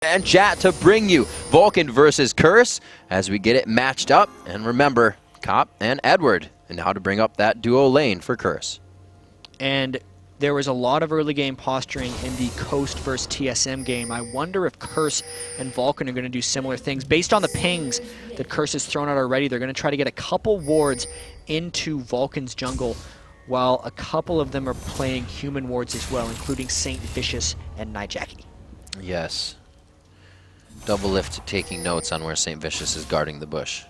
And chat to bring you Vulcun versus Curse as we get it matched up. And remember, Cop and Edward, and how to bring up that duo lane for Curse. And there was a lot of early game posturing in the Coast versus TSM game. I wonder if Curse and Vulcun are going to do similar things. Based on the pings that Curse has thrown out already, they're going to try to get a couple wards into Vulcun's jungle, while a couple of them are playing human wards as well, including Saint Vicious and Nijaki. Yes. Double lift taking notes on where Saint Vicious is guarding the bush.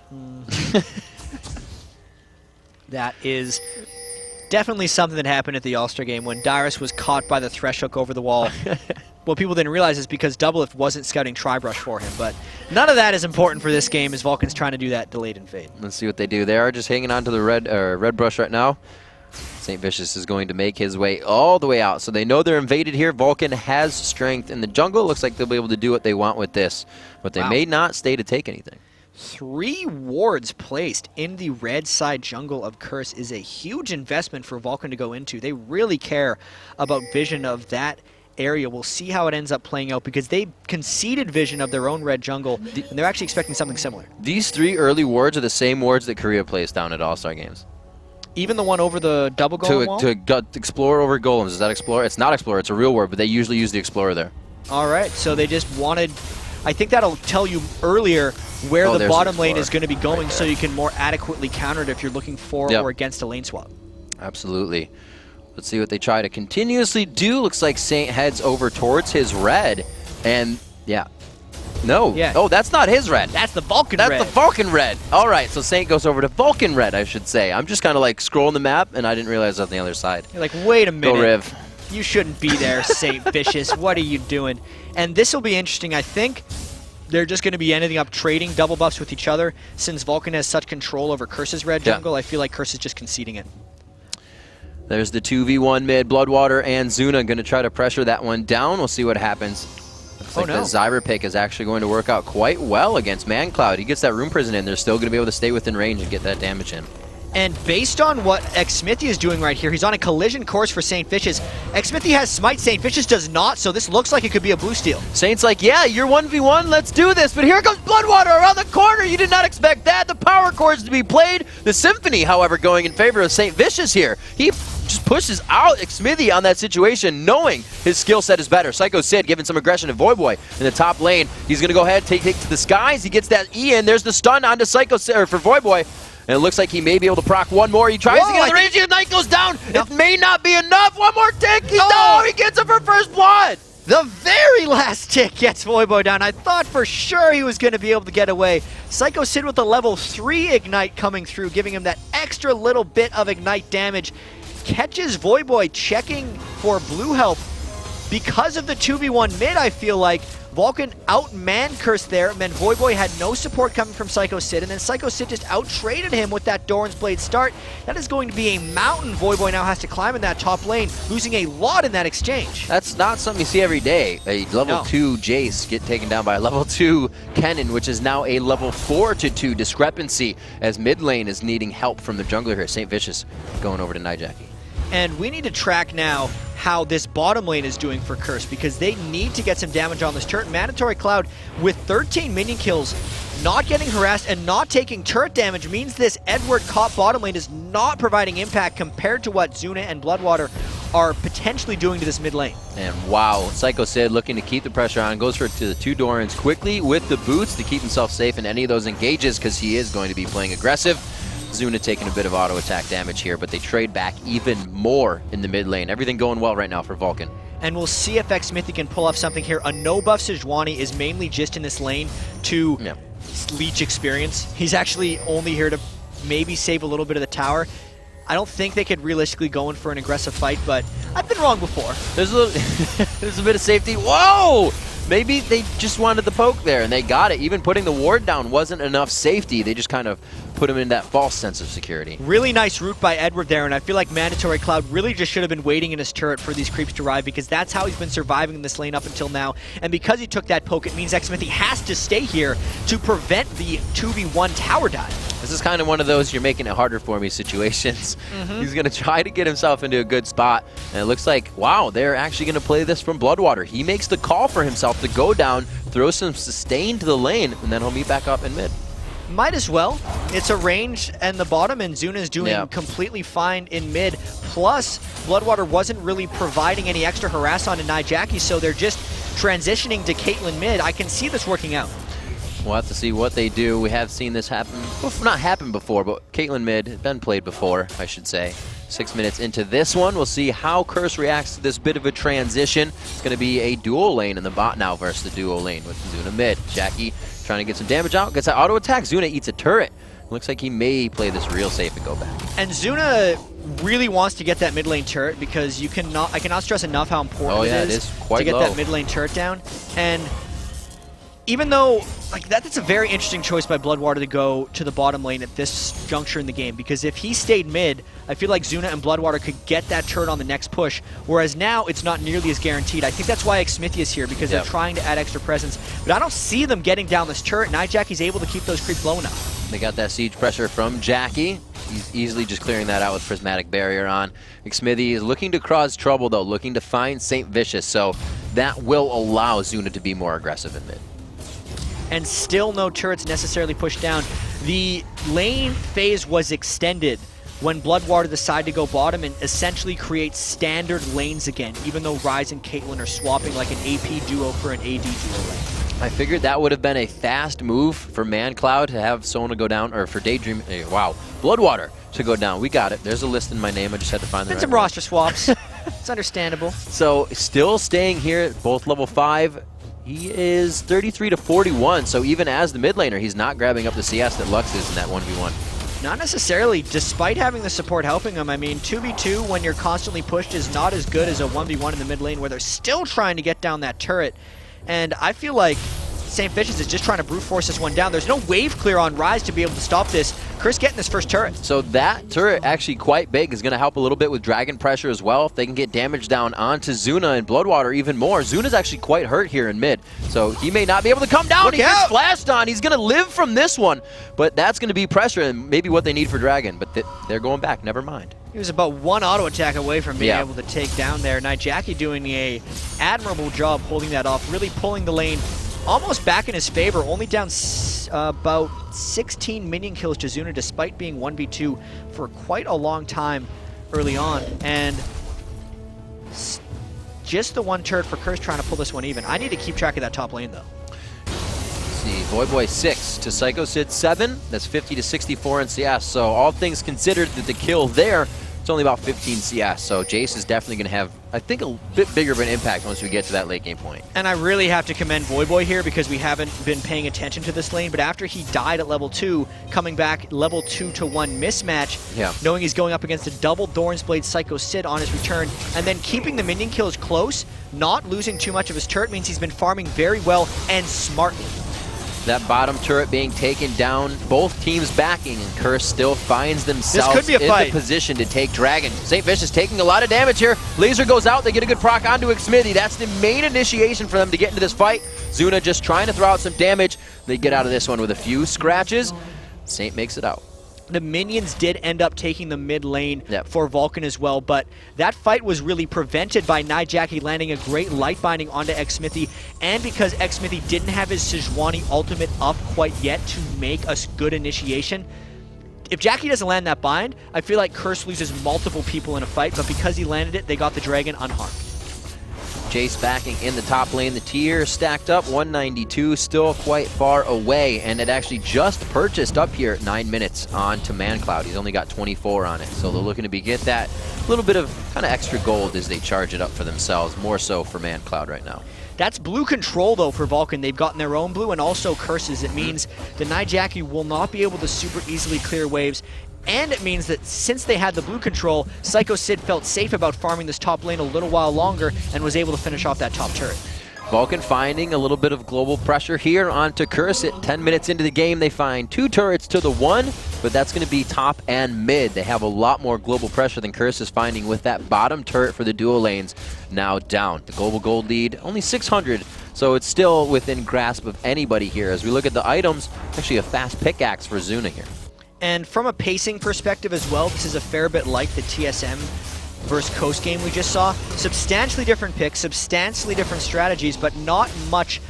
That is definitely something that happened at the All-Star game when Dyrus was caught by the thresh hook over the wall. What people didn't realize is because Double Lift wasn't scouting Tri-Brush for him, but none of that is important for this game as Vulcan's trying to do that delayed and fade. Let's see what they do. They are just hanging on to the red brush right now. Saint Vicious is going to make his way all the way out, so they know they're invaded here. Vulcun has strength in the jungle. Looks like they'll be able to do what they want with this, but they may not stay to take anything. 3 wards placed in the red side jungle of Curse is a huge investment for Vulcun to go into. They really care about vision of that area. We'll see how it ends up playing out because they conceded vision of their own red jungle, and they're actually expecting something similar. These 3 early wards are the same wards that Korea plays down at All-Star games. Even the one over the double golem wall? To explore over golems. Is that Explorer? It's not Explorer, it's a real ward, but they usually use the Explorer there. All right, so they just wanted... I think that'll tell you earlier where the bottom lane is going to be going, right, so you can more adequately counter it if you're looking for or against a lane swap. Absolutely. Let's see what they try to continuously do. Looks like Saint heads over towards his red, and No. Yeah. Oh, that's not his red. That's the Vulcun red. That's the Vulcun red. All right, so Saint goes over to Vulcun red, I should say. I'm just kind of like scrolling the map, and I didn't realize it was on the other side. You're like, wait a minute. Go Riv. You shouldn't be there, Saint Vicious. What are you doing? And this will be interesting. I think they're just going to be ending up trading double buffs with each other. Since Vulcun has such control over Curse's red jungle, I feel like Curse is just conceding it. There's the 2v1 mid. Bloodwater and Zuna going to try to pressure that one down. We'll see what happens. Looks like the Zyra pick is actually going to work out quite well against ManCloud. He gets that Room Prison in. They're still going to be able to stay within range and get that damage in. And based on what Xsmithy is doing right here, he's on a collision course for Saint Vicious. Xsmithy has Smite, Saint Vicious does not, so this looks like it could be a blue steal. Saint's like, yeah, you're 1v1, let's do this. But here comes Bloodwater around the corner. You did not expect that. The power chords to be played. The Symphony, however, going in favor of Saint Vicious here. He just pushes out Xsmithy on that situation, knowing his skill set is better. Psycho Sid giving some aggression to Voyboy in the top lane. He's going to go ahead and take it to the skies. He gets that E in. There's the stun onto Psycho Sid, or for Voyboy. And it looks like he may be able to proc one more. He tries to get the range. The Knight goes down. No. It may not be enough. One more tick. He gets it for first blood. The very last tick gets Voyboy down. I thought for sure he was going to be able to get away. Psycho Sid with the level 3 Ignite coming through, giving him that extra little bit of Ignite damage. Catches Voyboy checking for blue health. Because of the 2v1 mid, I feel like Vulcun outmanned Curse there, and then Voyboy had no support coming from Psycho Sid, and then Psycho Sid just out-traded him with that Doran's Blade start. That is going to be a mountain Voyboy now has to climb in that top lane, losing a lot in that exchange. That's not something you see every day. A level 2 Jace get taken down by a level 2 Kennen, which is now a level 4-2 discrepancy, as mid lane is needing help from the jungler here. Saint Vicious going over to Nijaki. And we need to track now how this bottom lane is doing for Curse, because they need to get some damage on this turret. Mandatory Cloud with 13 minion kills, not getting harassed and not taking turret damage means this Edward caught bottom lane is not providing impact compared to what Zuna and Bloodwater are potentially doing to this mid lane. And wow, Psycho Sid looking to keep the pressure on, goes for to the 2 Dorans quickly with the boots to keep himself safe in any of those engages, because he is going to be playing aggressive. Zuna taking a bit of auto attack damage here, but they trade back even more in the mid lane. Everything going well right now for Vulcun. And we'll see if Xsmithy can pull off something here. A no-buff Sejuani is mainly just in this lane to leech experience. He's actually only here to maybe save a little bit of the tower. I don't think they could realistically go in for an aggressive fight, but I've been wrong before. There's a little there's a bit of safety. Whoa! Maybe they just wanted the poke there, and they got it. Even putting the ward down wasn't enough safety. They just kind of put him in that false sense of security. Really nice route by Edward there, and I feel like Mandatory Cloud really just should have been waiting in his turret for these creeps to arrive, because that's how he's been surviving in this lane up until now. And because he took that poke, it means Xsmithy has to stay here to prevent the 2v1 tower dive. This is kind of one of those you're making it harder for me situations. He's going to try to get himself into a good spot. And it looks like, wow, they're actually going to play this from Bloodwater. He makes the call for himself to go down, throw some sustain to the lane, and then he'll meet back up in mid. Might as well. It's a range and the bottom, and Zuna's doing completely fine in mid. Plus, Bloodwater wasn't really providing any extra harass onto Nijaki, so they're just transitioning to Caitlyn mid. I can see this working out. We'll have to see what they do. We have seen this happen, well, not happen before, but Caitlyn mid has been played before, I should say. 6 minutes into this one, we'll see how Curse reacts to this bit of a transition. It's going to be a dual lane in the bot now versus the duo lane with Zuna mid. Jackie trying to get some damage out, gets that auto attack. Zuna eats a turret. Looks like he may play this real safe and go back. And Zuna really wants to get that mid lane turret because I cannot stress enough how important it is to get that mid lane turret down. And even though, like, that's a very interesting choice by Bloodwater to go to the bottom lane at this juncture in the game, because if he stayed mid, I feel like Zuna and Bloodwater could get that turret on the next push, whereas now it's not nearly as guaranteed. I think that's why Xmithia is here, because they're trying to add extra presence, but I don't see them getting down this turret. Nijaki's able to keep those creeps low enough. They got that siege pressure from Jackie. He's easily just clearing that out with Prismatic Barrier on. Xmithia is looking to cause trouble, though, looking to find St. Vicious, so that will allow Zuna to be more aggressive in mid. And still no turrets necessarily pushed down. The lane phase was extended when Bloodwater decided to go bottom and essentially create standard lanes again, even though Ryze and Caitlyn are swapping like an AP duo for an AD duo lane. I figured that would have been a fast move for ManCloud to have Sona go down, or for Daydream, wow, Bloodwater to go down. We got it. There's a list in my name. I just had to find the right some one. roster swaps. It's understandable. So still staying here, both level 5. He is 33 to 41, so even as the mid laner, he's not grabbing up the CS that Lux is in that 1v1. Not necessarily, despite having the support helping him. I mean, 2v2 when you're constantly pushed is not as good as a 1v1 in the mid lane where they're still trying to get down that turret. And I feel like St. Vicious is just trying to brute force this one down. There's no wave clear on Ryze to be able to stop this. Chris getting his first turret. So that turret, actually quite big, is going to help a little bit with dragon pressure as well. If they can get damage down onto Zuna and Bloodwater even more. Zuna's actually quite hurt here in mid, so he may not be able to come down. He gets flashed on. He's going to live from this one, but that's going to be pressure and maybe what they need for dragon, but they're going back. Never mind. He was about one auto attack away from being able to take down there. Nijaki doing a admirable job holding that off, really pulling the lane almost back in his favor, only down about 16 minion kills to Zuna despite being 1v2 for quite a long time early on. And just the one turret for Curse trying to pull this one even. I need to keep track of that top lane though. See, Voyboy 6 to Psycho Sid 7. That's 50 to 64 in CS. So all things considered, that the kill there, it's only about 15 CS. So Jace is definitely going to have, I think, a bit bigger of an impact once we get to that late game point. And I really have to commend Voyboy here because we haven't been paying attention to this lane, but after he died at level 2, coming back level 2 to 1 mismatch, knowing he's going up against a double Thorn's Blade Psycho Sid on his return, and then keeping the minion kills close, not losing too much of his turret means he's been farming very well and smartly. That bottom turret being taken down, both teams backing, and Curse still finds themselves in the position to take Dragon. St. Vicious taking a lot of damage here. Laser goes out, they get a good proc onto Xmithia. That's the main initiation for them to get into this fight. Zuna just trying to throw out some damage. They get out of this one with a few scratches. Saint makes it out. The minions did end up taking the mid lane for Vulcun as well, but that fight was really prevented by Nijaki landing a great light binding onto Xmithia, and because Xmithia didn't have his Sejuani ultimate up quite yet to make a good initiation. If Jackie doesn't land that bind, I feel like Curse loses multiple people in a fight, but because he landed it, they got the dragon unharmed. Jace backing in the top lane. The tier stacked up, 192, still quite far away, and it actually just purchased up here at 9 minutes onto ManCloud. He's only got 24 on it, so they're looking to get that little bit of kind of extra gold as they charge it up for themselves, more so for ManCloud right now. That's blue control, though, for Vulcun. They've gotten their own blue and also curses. It means the Nijaki will not be able to super easily clear waves, and it means that since they had the blue control, Psycho Sid felt safe about farming this top lane a little while longer and was able to finish off that top turret. Vulcun finding a little bit of global pressure here onto Curse. At 10 minutes into the game, they find 2 turrets to the 1, but that's going to be top and mid. They have a lot more global pressure than Curse is finding with that bottom turret for the dual lanes now down. The global gold lead, only 600, so it's still within grasp of anybody here. As we look at the items, actually a fast pickaxe for Zuna here. And from a pacing perspective as well, this is a fair bit like the TSM versus Coast game we just saw. Substantially different picks, substantially different strategies, but not much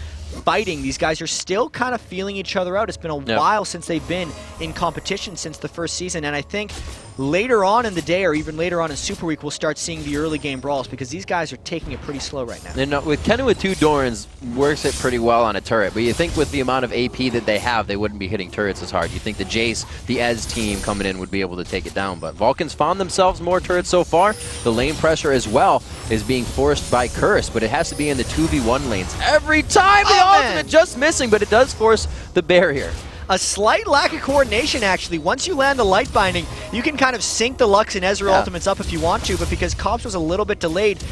fighting. These guys are still kind of feeling each other out. It's been a while since they've been in competition since the first season, and I think later on in the day or even later on in Super Week we'll start seeing the early game brawls because these guys are taking it pretty slow right now. And with Kennen with 2 Dorans works it pretty well on a turret, but you think with the amount of AP that they have, they wouldn't be hitting turrets as hard. You think the Jace, the Ez team coming in would be able to take it down, but Vulcan's found themselves more turrets so far. The lane pressure as well is being forced by Curse, but it has to be in the 2v1 lanes every time. The ultimate just missing, but it does force the barrier. A slight lack of coordination, actually. Once you land the light binding, you can kind of sync the Lux and Ezreal ultimates up if you want to, but because Kops was a little bit delayed,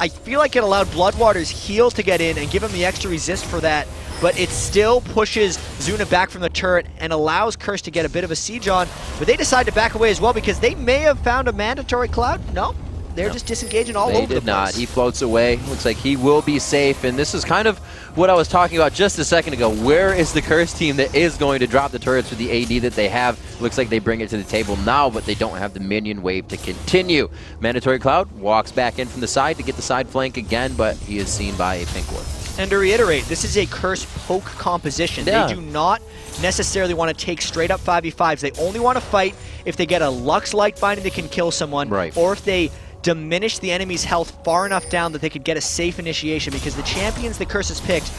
I feel like it allowed Bloodwater's heal to get in and give him the extra resist for that, but it still pushes Zuna back from the turret and allows Curse to get a bit of a siege on, but they decide to back away as well because they may have found a mandatory cloud. No. They're just disengaging all over the place. They did not. He floats away. Looks like he will be safe. And this is kind of what I was talking about just a second ago. Where is the Curse team that is going to drop the turrets with the AD that they have? Looks like they bring it to the table now, but they don't have the minion wave to continue. Mandatory Cloud walks back in from the side to get the side flank again, but he is seen by a pink ward. And to reiterate, this is a Curse poke composition. They do not necessarily want to take straight up 5v5s. They only want to fight if they get a Lux light binding that can kill someone, or if they diminish the enemy's health far enough down that they could get a safe initiation, because the champions that Curse has picked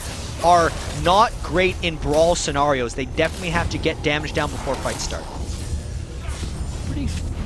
are not great in brawl scenarios. They definitely have to get damage down before fights start.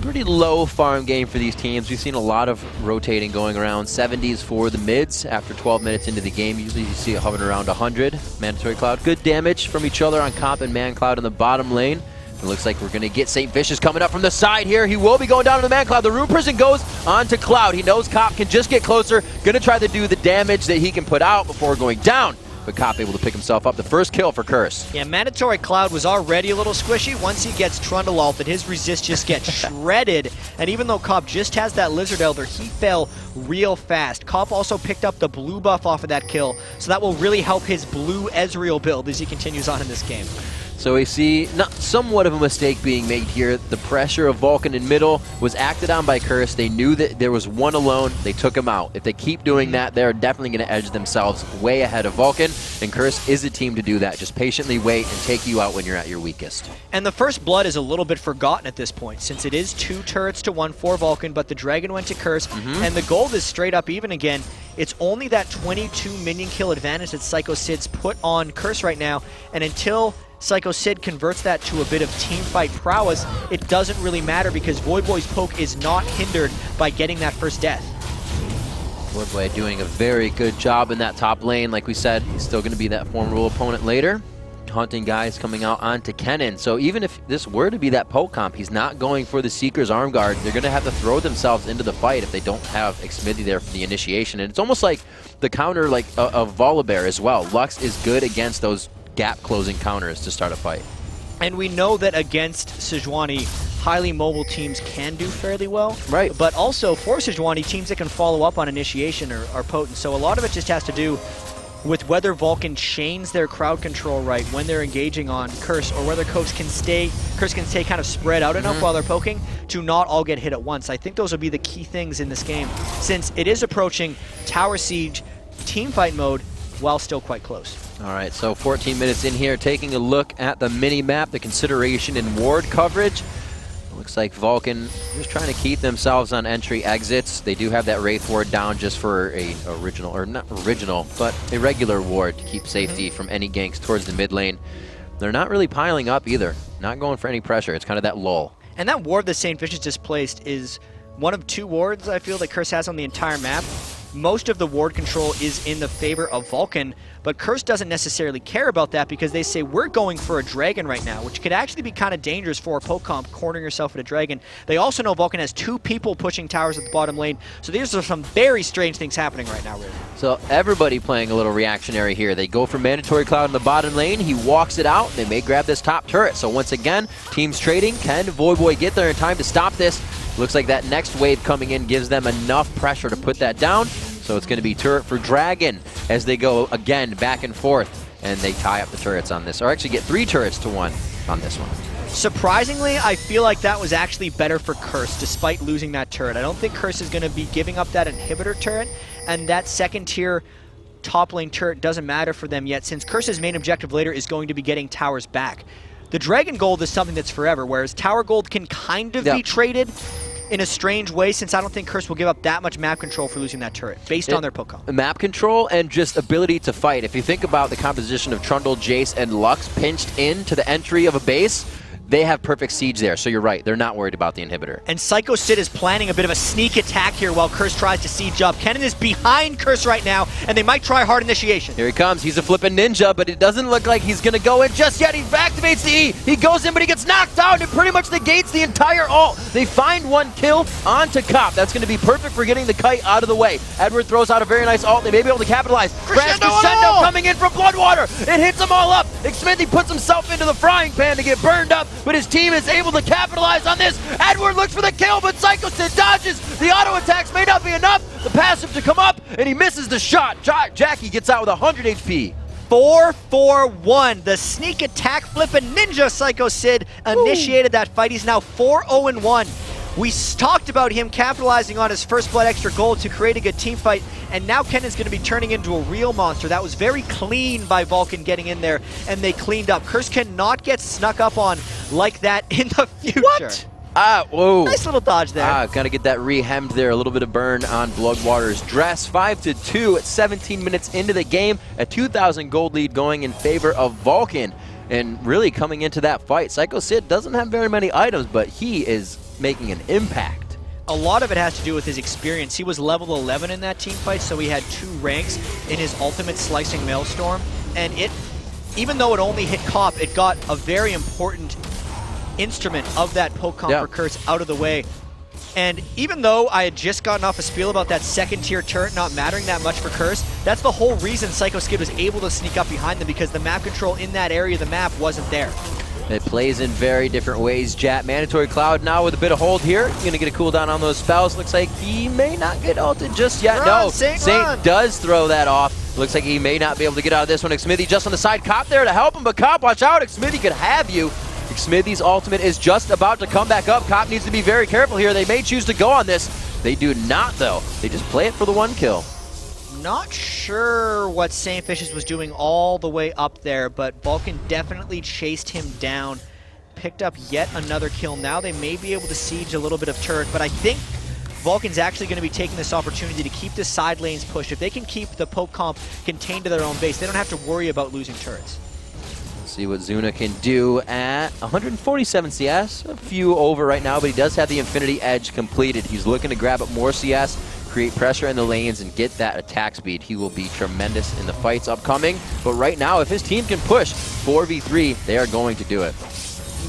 Pretty low farm game for these teams. We've seen a lot of rotating going around. 70s for the mids after 12 minutes into the game. Usually you see it hovering around 100. Mandatory Cloud, good damage from each other on Comp and Man Cloud in the bottom lane. It looks like we're going to get St. Vicious coming up from the side here. He will be going down to the Man Cloud. The Rune Prison goes on to Cloud. He knows Cop can just get closer. Going to try to do the damage that he can put out before going down. But Cop able to pick himself up. The first kill for Curse. Yeah, Mandatory Cloud was already a little squishy. Once he gets Trundle ulted, his resist just gets shredded. And even though Cop just has that Lizard Elder, he fell real fast. Cop also picked up the blue buff off of that kill, so that will really help his blue Ezreal build as he continues on in this game. So we see somewhat of a mistake being made here. The pressure of Vulcan in middle was acted on by Curse. They knew that there was one alone. They took him out. If they keep doing that, they're definitely going to edge themselves way ahead of Vulcan. And Curse is a team to do that. Just patiently wait and take you out when you're at your weakest. And the first blood is a little bit forgotten at this point, since it is 2 turrets to 1 for Vulcan, but the Dragon went to Curse, and the gold is straight up even again. It's only that 22 minion kill advantage that Psycho Sid's put on Curse right now, and until Psycho Sid converts that to a bit of teamfight prowess, it doesn't really matter because Voyboy's poke is not hindered by getting that first death. Voyboy doing a very good job in that top lane. Like we said, he's still going to be that formidable opponent later. Hunting guys coming out onto Kennen. So even if this were to be that poke comp, he's not going for the Seeker's arm guard. They're going to have to throw themselves into the fight if they don't have Xmithie there for the initiation. And it's almost like the counter of Volibear as well. Lux is good against those gap-closing counters to start a fight. And we know that against Sejuani, highly mobile teams can do fairly well. Right. But also, for Sejuani, teams that can follow up on initiation are potent. So a lot of it just has to do with whether Vulcan chains their crowd control right when they're engaging on Curse, or whether Curse can stay kind of spread out enough while they're poking to not all get hit at once. I think those will be the key things in this game, since it is approaching Tower Siege teamfight mode while still quite close. All right, so 14 minutes in here, taking a look at the mini-map, the consideration in ward coverage. Looks like Vulcan is trying to keep themselves on entry exits. They do have that Wraith ward down just for a irregular ward to keep safety from any ganks towards the mid lane. They're not really piling up either, not going for any pressure. It's kind of that lull. And that ward that St. Vicious displaced is one of 2 wards I feel that Curse has on the entire map. Most of the ward control is in the favor of Vulcan, but Curse doesn't necessarily care about that because they say we're going for a dragon right now, which could actually be kind of dangerous for a poke comp, cornering yourself at a dragon. They also know Vulcan has 2 people pushing towers at the bottom lane, so these are some very strange things happening right now, really. So everybody playing a little reactionary here. They go for Mandatory Cloud in the bottom lane. He walks it out. They may grab this top turret. So once again, teams trading. Can Voyboy get there in time to stop this? Looks like that next wave coming in gives them enough pressure to put that down. So it's going to be turret for Dragon as they go again back and forth, and they tie up the turrets on this, or actually get 3 turrets to 1 on this one. Surprisingly, I feel like that was actually better for Curse, despite losing that turret. I don't think Curse is going to be giving up that inhibitor turret, and that second tier top lane turret doesn't matter for them yet, since Curse's main objective later is going to be getting towers back. The Dragon Gold is something that's forever, whereas Tower Gold can kind of be traded in a strange way, since I don't think Curse will give up that much map control for losing that turret, based on their poke comp. Map control and just ability to fight. If you think about the composition of Trundle, Jace, and Lux pinched into the entry of a base, they have perfect siege there, so you're right. They're not worried about the inhibitor. And Psycho Sid is planning a bit of a sneak attack here while Curse tries to siege up. Kennen is behind Curse right now, and they might try hard initiation. Here he comes. He's a flippin' ninja, but it doesn't look like he's going to go in just yet. He activates the E. He goes in, but he gets knocked out, and it pretty much negates the entire ult. They find one kill onto Cop. That's going to be perfect for getting the kite out of the way. Edward throws out a very nice ult. They may be able to capitalize. Crescendo coming in from Bloodwater. It hits them all up. Xmithie puts himself into the frying pan to get burned up, but his team is able to capitalize on this. Edward looks for the kill, but Psycho Sid dodges. The auto attacks may not be enough. The passive to come up, and he misses the shot. Jackie gets out with 100 HP. 4-4-1. The sneak attack flippin' ninja Psycho Sid initiated that fight. He's now 4-0-1. We talked about him capitalizing on his first blood extra gold to create a good team fight, and now Kennen's going to be turning into a real monster. That was very clean by Vulcun getting in there, and they cleaned up. Curse cannot get snuck up on like that in the future. What? Whoa. Nice little dodge there. Gotta get that re-hemmed there. A little bit of burn on Bloodwater's dress. 5-2 at 17 minutes into the game. A 2,000 gold lead going in favor of Vulcun. And really coming into that fight, Psycho Sid doesn't have very many items, but he is making an impact. A lot of it has to do with his experience. He was level 11 in that team fight, so he had 2 ranks in his ultimate Slicing Maelstrom. And even though it only hit Cop, it got a very important instrument of that poke comp for Curse out of the way. And even though I had just gotten off a spiel about that second tier turret not mattering that much for Curse, that's the whole reason Psycho Skid was able to sneak up behind them, because the map control in that area of the map wasn't there. It plays in very different ways, Jat. Mandatory Cloud now with a bit of hold here. Going to get a cooldown on those spells. Looks like he may not get ulted just yet. No, Saint does throw that off. Looks like he may not be able to get out of this one. Xmithie just on the side. Cop there to help him, but Cop, watch out. Xmithie could have you. Xmithie's ultimate is just about to come back up. Cop needs to be very careful here. They may choose to go on this. They do not, though. They just play it for the one kill. Not sure what Saint Vicious was doing all the way up there, but Vulcun definitely chased him down, picked up yet another kill. Now they may be able to siege a little bit of turret, but I think Vulcan's actually going to be taking this opportunity to keep the side lanes pushed. If they can keep the poke comp contained to their own base, they don't have to worry about losing turrets. See what Zuna can do at 147 CS. A few over right now, but he does have the Infinity Edge completed. He's looking to grab up more CS, create pressure in the lanes, and get that attack speed. He will be tremendous in the fights upcoming. But right now, if his team can push 4v3, they are going to do it.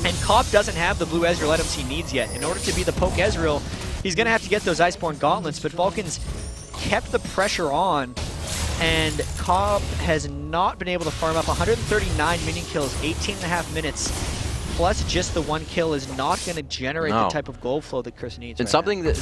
And Cop doesn't have the blue Ezreal items he needs yet. In order to be the poke Ezreal, he's going to have to get those Iceborne Gauntlets, but Vulcan's kept the pressure on, and Cobb has not been able to farm up 139 minion kills, 18.5 minutes, plus just the one kill is not going to generate the type of gold flow that Chris needs. And something that,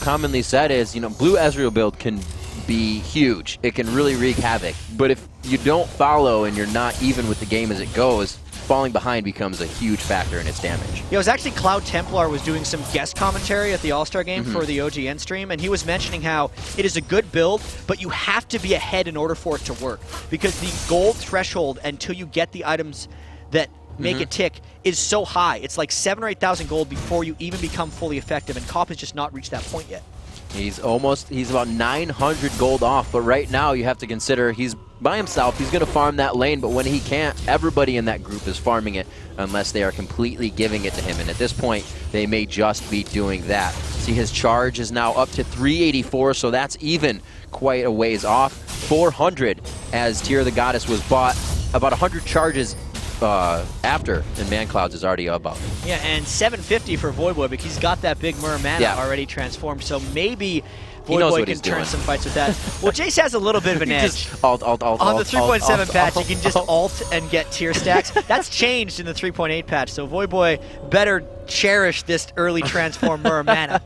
commonly said is, blue Ezreal build can be huge. It can really wreak havoc. But if you don't follow and you're not even with the game as it goes, falling behind becomes a huge factor in its damage. Yeah, it was actually Cloud Templar was doing some guest commentary at the All-Star game for the OGN stream, and he was mentioning how it is a good build, but you have to be ahead in order for it to work, because the gold threshold until you get the items that make it tick is so high. It's like 7,000 or 8,000 gold before you even become fully effective, and Cop has just not reached that point yet. He's about 900 gold off, but right now you have to consider he's by himself. He's going to farm that lane, but when he can't, everybody in that group is farming it unless they are completely giving it to him. And at this point, they may just be doing that. See, his charge is now up to 384, so that's even quite a ways off. 400 as Tear of the Goddess was bought, about 100 charges after, and Man Clouds is already about. Yeah, and 750 for Voyboy, because he's got that big Myrrh mana already transformed, so maybe Voyboy can turn some fights with that. Well, Jace has a little bit of an edge. On the 3.7 patch, you can just alt and get tier stacks. That's changed in the 3.8 patch, so Voyboy better cherish this early transform Myrrh mana.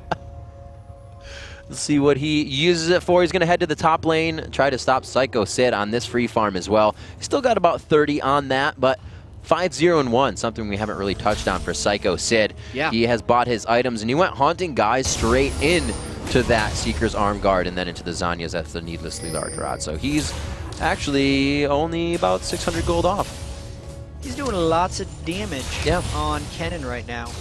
Let's see what he uses it for. He's going to head to the top lane, try to stop Psycho Sid on this free farm as well. He's still got about 30 on that, but 5-0-1, something we haven't really touched on for Psycho Sid. Yeah. He has bought his items, and he went haunting guys straight in to that Seeker's Arm Guard and then into the Zanya's at the needlessly large rod. So he's actually only about 600 gold off. He's doing lots of damage on Kennen right now.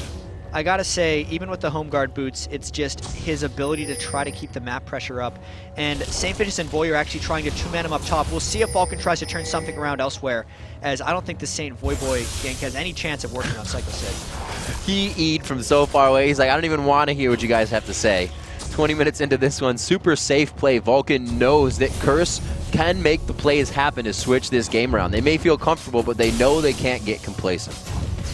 I gotta say, even with the home guard boots, it's just his ability to try to keep the map pressure up. And St. Vicious and Voy are actually trying to two-man him up top. We'll see if Vulcun tries to turn something around elsewhere, as I don't think the St. Voy gank has any chance of working on Psycho Sid. He eat from so far away. He's like, I don't even want to hear what you guys have to say. 20 minutes into this one, super safe play. Vulcun knows that Curse can make the plays happen to switch this game around. They may feel comfortable, but they know they can't get complacent.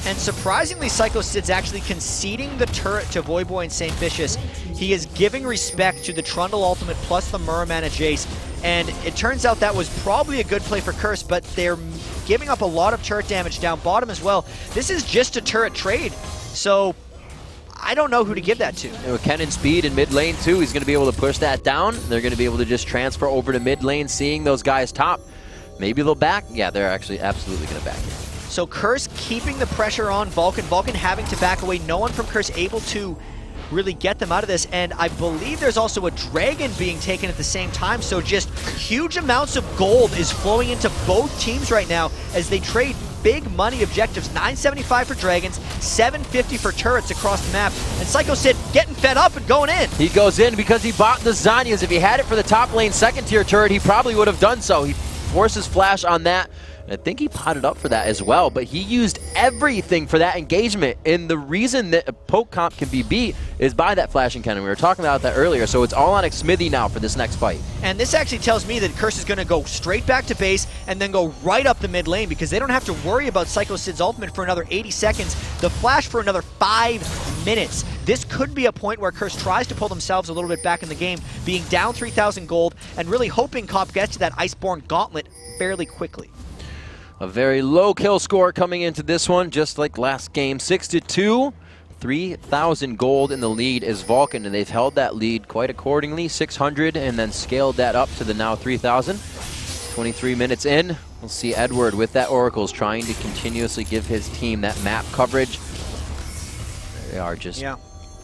And surprisingly, Psycho Sid's actually conceding the turret to Voyboy and St. Vicious. He is giving respect to the Trundle ultimate plus the Muramana Jace. And it turns out that was probably a good play for Curse, but they're giving up a lot of turret damage down bottom as well. This is just a turret trade, so I don't know who to give that to. And with Kennen speed in mid lane too, he's going to be able to push that down. They're going to be able to just transfer over to mid lane, seeing those guys top. Maybe they'll back. Yeah, they're actually absolutely going to back. So Curse keeping the pressure on Vulcun. Vulcun having to back away. No one from Curse able to really get them out of this. And I believe there's also a dragon being taken at the same time. So just huge amounts of gold is flowing into both teams right now as they trade big money objectives. 975 for dragons, 750 for turrets across the map. And Psycho Sid getting fed up and going in. He goes in because he bought the Zanyas. If he had it for the top lane second tier turret, he probably would have done so. He forces flash on that. I think he potted up for that as well, but he used everything for that engagement. And the reason that a poke comp can be beat is by that flashing cannon. We were talking about that earlier, so it's all on Xmithy now for this next fight. And this actually tells me that Curse is going to go straight back to base and then go right up the mid lane because they don't have to worry about Psycho Sid's ultimate for another 80 seconds, the flash for another 5 minutes. This could be a point where Curse tries to pull themselves a little bit back in the game, being down 3,000 gold and really hoping Cop gets to that Iceborne Gauntlet fairly quickly. A very low kill score coming into this one, just like last game. 6-2, 3,000 gold in the lead is Vulcun, and they've held that lead quite accordingly. 600, and then scaled that up to the now 3,000. 23 minutes in, we'll see Edward with that Oracles trying to continuously give his team that map coverage. They are just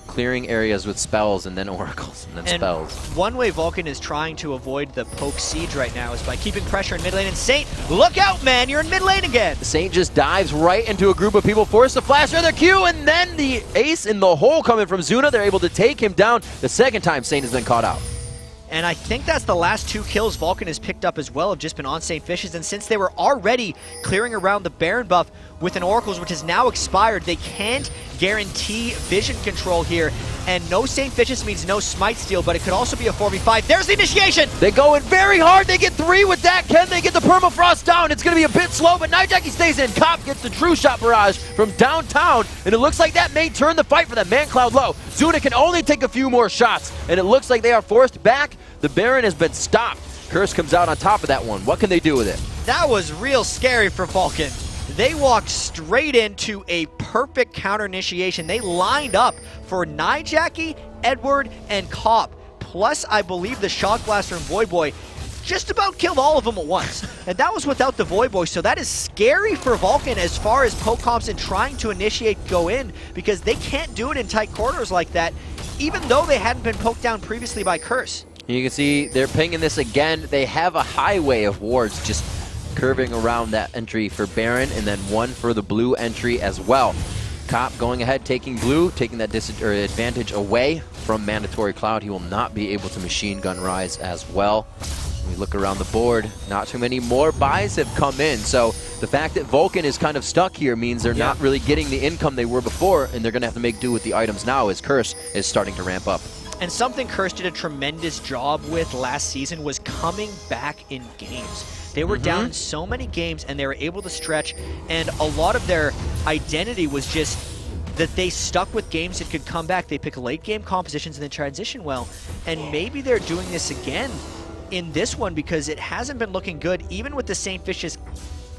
clearing areas with spells and then Oracles and then spells. One way Vulcun is trying to avoid the poke siege right now is by keeping pressure in mid lane. And Saint, look out, man, you're in mid lane again. Saint just dives right into a group of people, force the flash or the Q, and then the ace in the hole coming from Zuna. They're able to take him down. The second time Saint has been caught out. And I think that's the last 2 kills Vulcun has picked up as well, have just been on St. Vicious. And since they were already clearing around the Baron buff with an Oracles, which has now expired, they can't guarantee vision control here. And no St. Vicious means no Smite Steal, but it could also be a 4v5. There's the initiation! They go in very hard. They get 3 with that. Can they get the Permafrost down? It's going to be a bit slow, but Nightjackie stays in. Cop gets the True Shot barrage from downtown, and it looks like that may turn the fight for them. Man Cloud low. Zuna can only take a few more shots, and it looks like they are forced back. The Baron has been stopped. Curse comes out on top of that one. What can they do with it? That was real scary for Vulcun. They walked straight into a perfect counter initiation. They lined up for Nightjackie, Edward, and Cop. Plus, I believe the Shock Blaster and Voyboy just about killed all of them at once. And that was without the Voyboy, so that is scary for Vulcun as far as poke comps and trying to initiate go in, because they can't do it in tight corners like that, even though they hadn't been poked down previously by Curse. You can see they're pinging this again. They have a highway of wards just curving around that entry for Baron, and then one for the blue entry as well. Cop going ahead, taking blue, taking that advantage away from Mandatory Cloud. He will not be able to machine gun Rise as well. We look around the board, not too many more buys have come in, so the fact that Vulcun is kind of stuck here means they're not really getting the income they were before, and they're going to have to make do with the items now as Curse is starting to ramp up. And something Curse did a tremendous job with last season was coming back in games. They were down in so many games, and they were able to stretch, and a lot of their identity was just that they stuck with games that could come back. They pick late game compositions and then transition well, and maybe they're doing this again in this one because it hasn't been looking good, even with the St. Vicious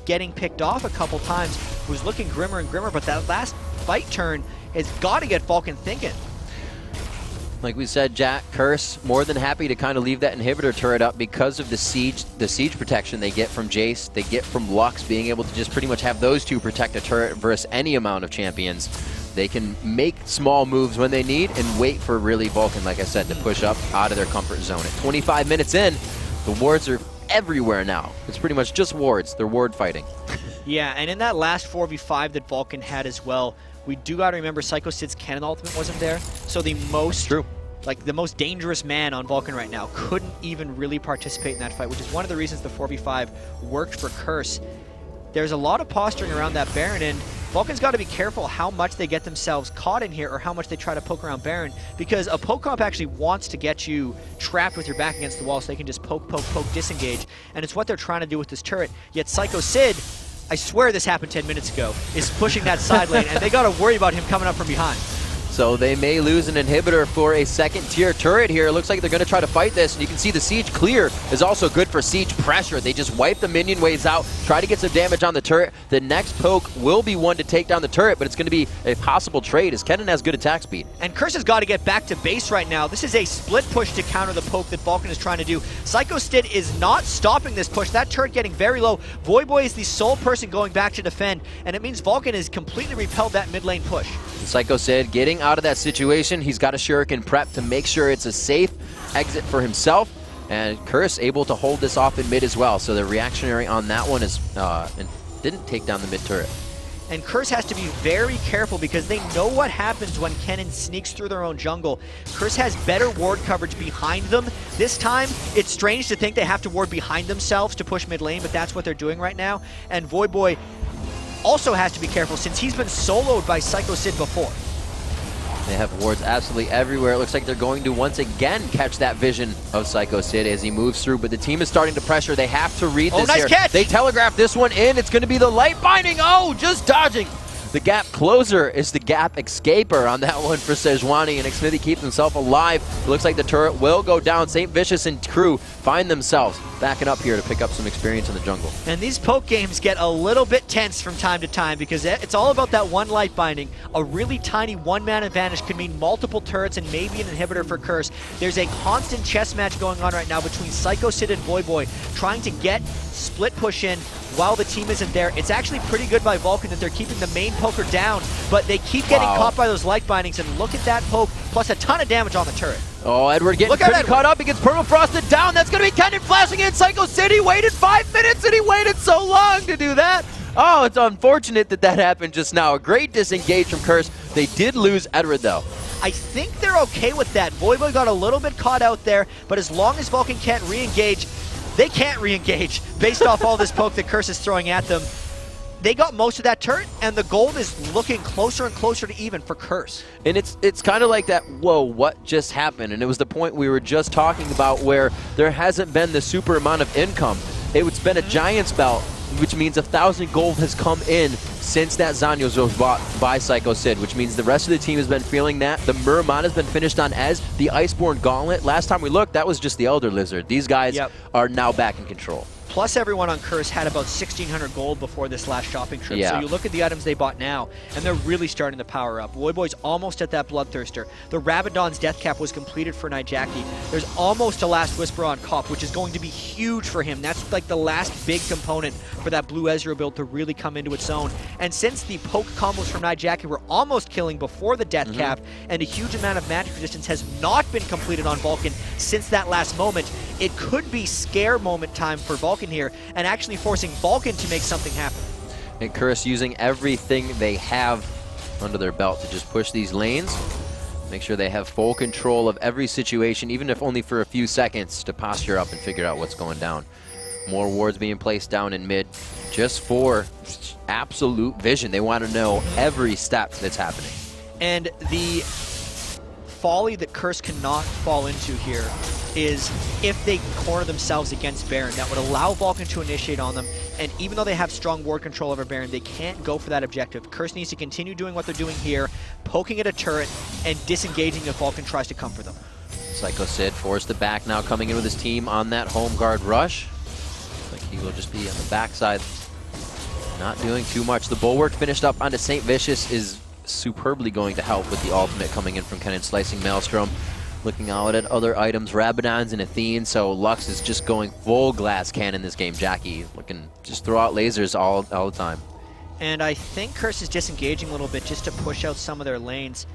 getting picked off a couple times. It was looking grimmer and grimmer, but that last fight turn has got to get Vulcun thinking. Like we said, Jack, Curse, more than happy to kind of leave that inhibitor turret up because of the siege protection they get from Jace, they get from Lux, being able to just pretty much have those two protect a turret versus any amount of champions. They can make small moves when they need and wait for really Vulcun, like I said, to push up out of their comfort zone. At 25 minutes in, the wards are everywhere now. It's pretty much just wards. They're ward fighting. Yeah, and in that last 4v5 that Vulcun had as well, we do got to remember Psycho Sid's cannon ultimate wasn't there. So the most the most dangerous man on Vulcun right now couldn't even really participate in that fight, which is one of the reasons the 4v5 worked for Curse. There's a lot of posturing around that Baron, and Vulcan's got to be careful how much they get themselves caught in here or how much they try to poke around Baron, because a poke comp actually wants to get you trapped with your back against the wall so they can just poke, disengage, and it's what they're trying to do with this turret. Yet Psycho Sid, I swear this happened 10 minutes ago, is pushing that side lane, and they got to worry about him coming up from behind. So they may lose an inhibitor for a second-tier turret here. It looks like they're going to try to fight this, and you can see the siege clear is also good for siege pressure. They just wipe the minion waves out, try to get some damage on the turret. The next poke will be one to take down the turret, but it's going to be a possible trade as Kennen has good attack speed. And Curse has got to get back to base right now. This is a split push to counter the poke that Vulcun is trying to do. Psycho Sid is not stopping this push. That turret getting very low. Voyboy is the sole person going back to defend, and it means Vulcun has completely repelled that mid lane push. Psycho Sid getting out of that situation. He's got a shuriken prep to make sure it's a safe exit for himself. And Curse able to hold this off in mid as well. So the reactionary on that one is and didn't take down the mid turret. And Curse has to be very careful because they know what happens when Kennen sneaks through their own jungle. Curse has better ward coverage behind them. This time, it's strange to think they have to ward behind themselves to push mid lane, but that's what they're doing right now. And Voyboy also has to be careful since he's been soloed by Psycho Sid before. They have wards absolutely everywhere. It looks like they're going to once again catch that vision of Psycho Sid as he moves through, but the team is starting to pressure. They have to read this nice here. Catch. They telegraph this one in. It's going to be the light binding. Oh, just dodging. The gap closer is the gap escaper on that one for Sejuani, and Xmithy keeps himself alive. It looks like the turret will go down. St. Vicious and crew find themselves backing up here to pick up some experience in the jungle. And these poke games get a little bit tense from time to time because it's all about that one light binding. A really tiny one-man advantage could mean multiple turrets and maybe an inhibitor for Curse. There's a constant chess match going on right now between Psycho Sid and Voyboy trying to get split push in while the team isn't there. It's actually pretty good by Vulcun that they're keeping the main poker down, but they keep getting caught by those light bindings, and look at that poke, plus a ton of damage on the turret. Oh, Edward getting caught up. He gets permafrosted down. That's going to be Kennen flashing in. Psycho City waited 5 minutes, and he waited so long to do that. Oh, it's unfortunate that that happened just now. A great disengage from Curse. They did lose Edward, though. I think they're okay with that. Voyboy got a little bit caught out there, but as long as Vulcun can't re-engage, they can't re-engage based off all this poke that Curse is throwing at them. They got most of that turret, and the gold is looking closer and closer to even for Curse. And it's kind of like that, whoa, what just happened? And it was the point we were just talking about where there hasn't been the super amount of income. It's been a Giants belt, which means 1,000 gold has come in since that Zanyos was bought by Psycho Sid, which means the rest of the team has been feeling that. The Muramana has been finished on Ez. The Iceborne Gauntlet, last time we looked, that was just the Elder Lizard. These guys are now back in control. Plus, everyone on Curse had about 1,600 gold before this last shopping trip. So you look at the items they bought now, and they're really starting to power up. Voyboy's almost at that Bloodthirster. The Rabadon's death cap was completed for Nijaki. There's almost a Last Whisper on Cop, which is going to be huge for him. That's like the last big component for that Blue Ezreal build to really come into its own. And since the poke combos from Nijaki were almost killing before the death cap, and a huge amount of magic resistance has not been completed on Vulcun since that last moment, it could be scare moment time for Vulcun here and actually forcing Vulcun to make something happen. And Curse using everything they have under their belt to just push these lanes, make sure they have full control of every situation, even if only for a few seconds, to posture up and figure out what's going down. More wards being placed down in mid just for absolute vision. They want to know every step that's happening. And the folly that Curse cannot fall into here is if they corner themselves against Baron, that would allow Vulcun to initiate on them, and even though they have strong ward control over Baron, they can't go for that objective. Curse needs to continue doing what they're doing here, poking at a turret and disengaging if Vulcun tries to come for them. Psycho Sid forced the back now, coming in with his team on that home guard rush. Looks like he will just be on the backside, not doing too much. The Bulwark finished up onto St. Vicious is superbly going to help with the ultimate coming in from Kennen, slicing Maelstrom. looking out at other items, Rabadons and Athene, so Lux is just going full glass cannon this game. Jackie looking just throw out lasers all the time. And I think Curse is disengaging a little bit just to push out some of their lanes.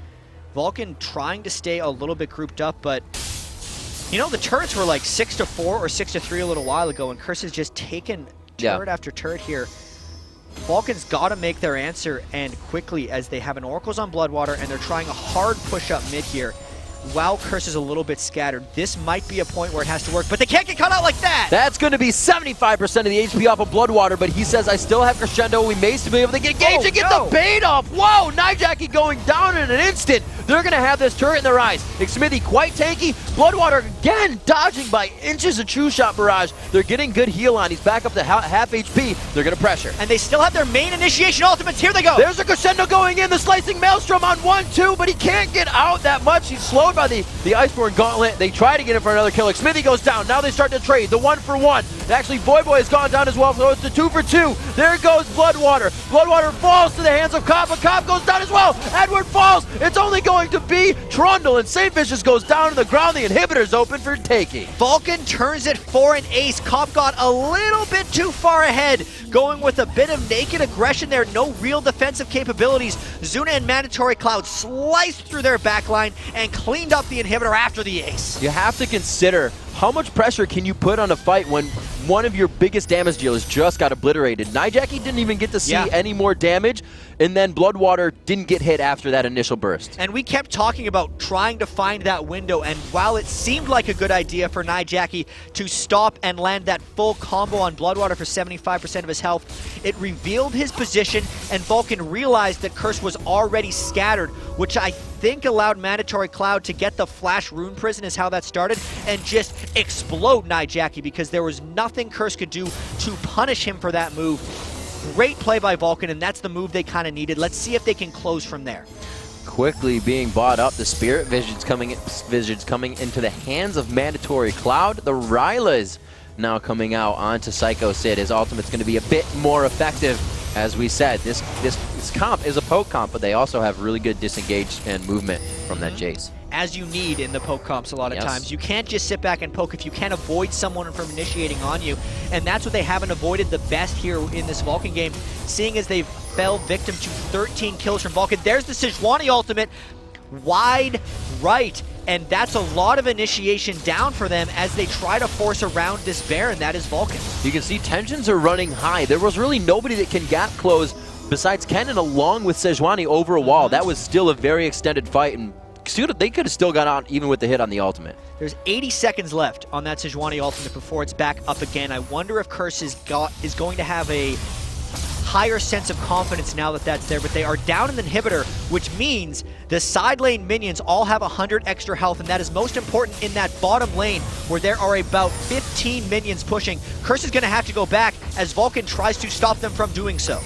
Vulcun trying to stay a little bit grouped up, but you know, the turrets were like 6-4 or 6-3 a little while ago, and Curse has just taken turret after turret here. Vulcan's got to make their answer, and quickly, as they have an Oracle's on Bloodwater, and they're trying a hard push up mid here. While Curse is a little bit scattered, this might be a point where it has to work, but they can't get cut out like that! That's going to be 75% of the HP off of Bloodwater, but he says, I still have Crescendo. We may still be able to get engaged and get the bait off. Whoa, Nijackie going down in an instant. They're going to have this turret in their eyes. Xmithie quite tanky. Bloodwater again dodging by inches a true shot barrage. They're getting good heal on. He's back up to half HP. They're going to pressure. And they still have their main initiation ultimates. Here they go. There's a Crescendo going in. The slicing Maelstrom on 1-2, but he can't get out that much. He's slowed by the Iceborne Gauntlet. They try to get him for another kill. Xmithie goes down. Now they start to trade. The 1-for-1. Actually, Voyboy has gone down as well, so it's the 2-for-2. There goes Bloodwater. Bloodwater falls to the hands of Cobb, but Cobb goes down as well. Edward falls. It's only going to be Trundle, and St. Vicious goes down to the ground. The inhibitor's open for taking. Vulcun turns it for an ace. Cobb got a little bit too far ahead, going with a bit of naked aggression there. No real defensive capabilities. Zuna and Mandatory Cloud sliced through their backline and cleaned up the inhibitor after the ace. You have to consider how much pressure can you put on a fight when one of your biggest damage dealers just got obliterated. Nijackie didn't even get to see any more damage, and then Bloodwater didn't get hit after that initial burst. And we kept talking about trying to find that window, and while it seemed like a good idea for Nijackie to stop and land that full combo on Bloodwater for 75% of his health, it revealed his position, and Vulcun realized that Curse was already scattered, which I think allowed Mandatory Cloud to get the Flash Rune Prison is how that started, and just explode Nijackie, because there was nothing Curse could do to punish him for that move. Great play by Vulcun, and that's the move they kind of needed. Let's see if they can close from there. Quickly being bought up, the Spirit Visions coming into the hands of Mandatory Cloud. The Rylas now coming out onto Psycho Sid. His ultimate's going to be a bit more effective. As we said, this comp is a poke comp, but they also have really good disengage and movement from that Jace. As you need in the poke comps a lot of times. You can't just sit back and poke if you can't avoid someone from initiating on you. And that's what they haven't avoided the best here in this Vulcun game, seeing as they fell victim to 13 kills from Vulcun. There's the Sejuani ultimate, wide right. And that's a lot of initiation down for them as they try to force around this Baron. That is Vulcun. You can see tensions are running high. There was really nobody that can gap close besides Kennen along with Sejuani over a wall. That was still a very extended fight, and they could have still got out even with the hit on the ultimate. There's 80 seconds left on that Sejuani ultimate before it's back up again. I wonder if Curse is going to have a higher sense of confidence now that that's there, but they are down in the inhibitor, which means the side lane minions all have 100 extra health, and that is most important in that bottom lane where there are about 15 minions pushing. Curse is going to have to go back as Vulcun tries to stop them from doing so.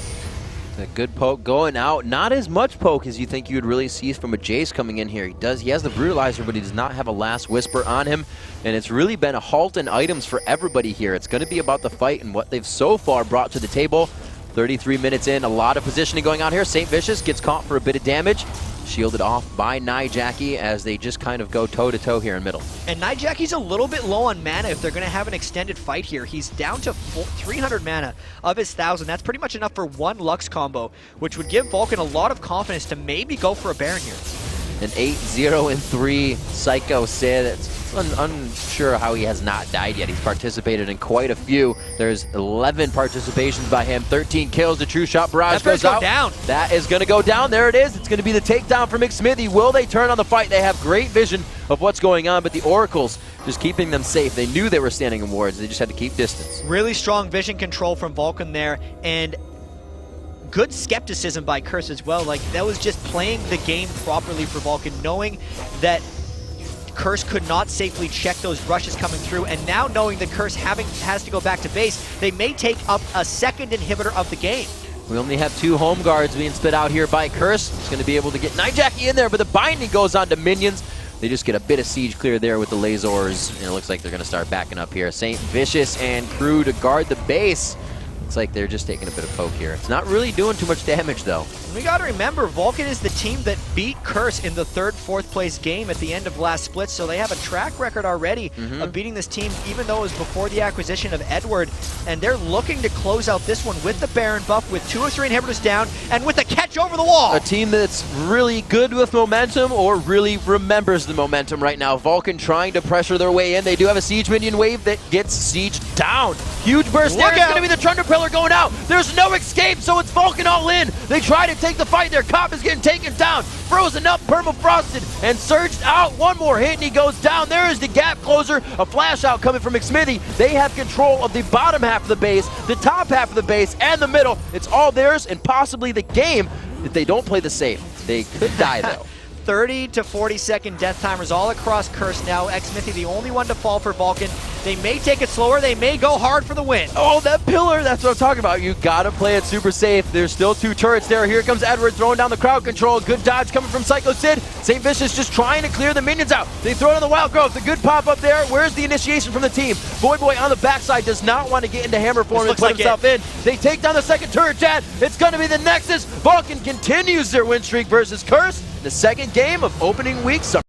A good poke going out. Not as much poke as you think you would really see from a Jace coming in here. He has the Brutalizer, but he does not have a Last Whisper on him, and it's really been a halt in items for everybody here. It's going to be about the fight and what they've so far brought to the table. 33 minutes in, a lot of positioning going on here. St. Vicious gets caught for a bit of damage. Shielded off by Nijackie as they just kind of go toe-to-toe here in middle. And Nijackie's a little bit low on mana if they're going to have an extended fight here. He's down to 300 mana of his 1,000. That's pretty much enough for one Lux combo, which would give Vulcun a lot of confidence to maybe go for a Baron here. An 8-0-3 Psycho Sid. It's unsure how he has not died yet. He's participated in quite a few. There's 11 participations by him, 13 kills. The True Shot Barrage goes out. Down. That is going to go down. There it is. It's going to be the takedown from Xmithie. Will they turn on the fight? They have great vision of what's going on, but the Oracles just keeping them safe. They knew they were standing in wards. They just had to keep distance. Really strong vision control from Vulcun there, and good skepticism by Curse as well. Like, that was just playing the game properly for Vulcun, knowing that Curse could not safely check those rushes coming through, and now knowing that Curse has to go back to base, they may take up a second inhibitor of the game. We only have 2 home guards being spit out here by Curse. He's going to be able to get Nijackie in there, but the binding goes on to minions. They just get a bit of siege clear there with the lasers, and it looks like they're going to start backing up here. St. Vicious and crew to guard the base. Looks like they're just taking a bit of poke here. It's not really doing too much damage, though. We got to remember, Vulcun is the team that beat Curse in the 3rd, 4th place game at the end of last split, so they have a track record already of beating this team, even though it was before the acquisition of Edward. And they're looking to close out this one with the Baron buff, with 2 of 3 inhibitors down, and with a catch over the wall. A team that's really good with momentum or really remembers the momentum right now. Vulcun trying to pressure their way in. They do have a siege minion wave that gets sieged down. Huge burst there. It's going to be the Thunder Pillar going out. There's no escape, so it's Vulcun all in. They try to take the fight there. Cop is getting taken down. Frozen up, permafrosted, and surged out. One more hit, and he goes down. There is the gap closer. A flash out coming from McSmithy. They have control of the bottom half of the base, the top half of the base, and the middle. It's all theirs, and possibly the game if they don't play the safe. They could die, though. 30 to 40 second death timers all across Curse now. Xmithy the only one to fall for Vulcun. They may take it slower, they may go hard for the win. Oh, that pillar, that's what I'm talking about. You gotta play it super safe. There's still 2 turrets there. Here comes Edward throwing down the crowd control. Good dodge coming from Psycho Sid. St. Vicious just trying to clear the minions out. They throw it on the Wild Growth. The good pop up there. Where's the initiation from the team? Boy on the backside does not want to get into hammer form and put himself in. They take down the second turret, Chad. It's gonna be the Nexus. Vulcun continues their win streak versus Curse. The second game of opening week summer.